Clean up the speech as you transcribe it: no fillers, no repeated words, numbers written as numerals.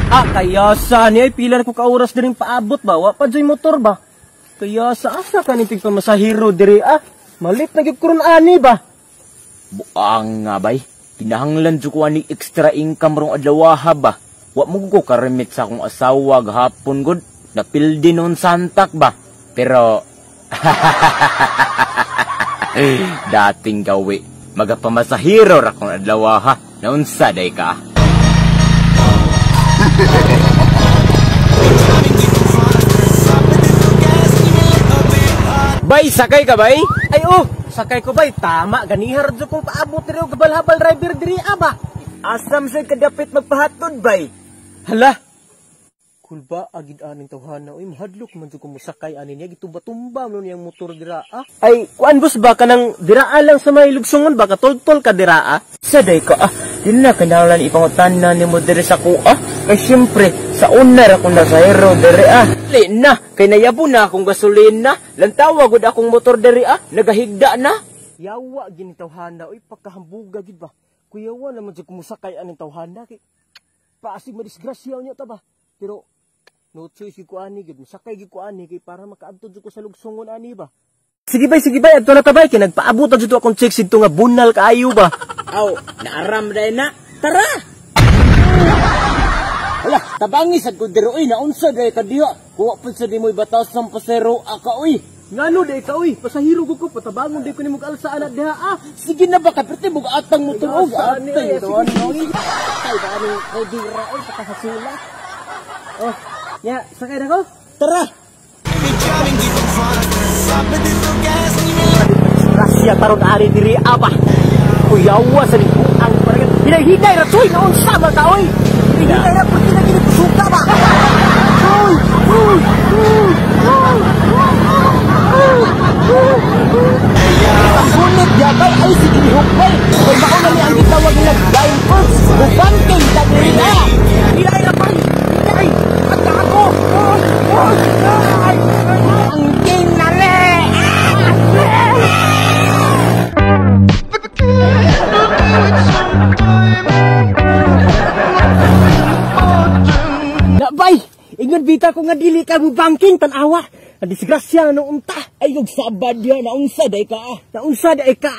Kaya sa niya, pilar ko ka oras din paabot ba? Wa pa dyan motor ba? Kaya sa asa ka niting pamasahiro diri malit na gipkuron ani ba? Buang nga bay, kinahanglan dyan ko ani extra income rong adlawaha ba? Wa mo ko karimit sa akong asawa gahapon god, napildi noon santak ba? Pero, dating gawi, magapamasahiro ra kong adlawaha, naunsa day ka? Bay, sakay ka bay? Ay sakay ko bay. Tama, ganihar dyan kong paabot diri o gabal-habal driver diri ba? Asam sa kadapit magpahatod bay? Hala, kulba agid aning tawhana. Uy, mahadlok man dyan kong musakay anin niya. Gitumba-tumba mo niyang motor dira Ay, kuan bus ba ka nang diraa lang sa may lugsungon ba? Katol-tol ka dira Saday ka yun na kanalan ipangutan na ni mo diri sa kuha. Kay siyempre, sa unar akong nasahiro diri Li na, kay nayabo na akong gasolina. Lantawa gud akong motor diri nagahigda na. Yawa gini tawhana, uy pagkahambuga gid ba. Kuyawa naman jud kumusakay aning tawhana kay paasig madisgrasya niya ta ba. Pero no choice ko ani gid, musakay gid ko ani kay para makaadto jud ko sa lugsungon ani ba. Sige bay, adto na tabay kay nagpaabot jud akong check sidto nga bunal kaayo ba. Aw, naaram day na. Tara! Hala, tabangi sad ko diri oy, naunsa day ka diha. Kuha pud sa di mo ibataw sa pasero oy. Ngano day ka oy, pasahiro gud ko patabangon day ko nimo kaalsa anak diha Sige na ba kaperte mo atang motor og atay doon oy. Ay ba ani kay dira oy pakahasula. Ya, sakay na ko. Tara. Rasya taron ari diri abah. Kuyawa sa ni ang parang hinay ra soy naon sa ba ka oy. Hinay ra pud na gid suka ba. Sunod yabay ay sige ni hukay. Kay mao na ni ang gitawag nga blind first. Bangking ta diri na. Hinay ra pay. Hinay. At ako. Ang game na le. Nabay, ingon bita ko nga dili ka mo banking tanawa. Ang disgrasya no unta. Ay og sabad ya naunsa day ka. Naunsa day ka.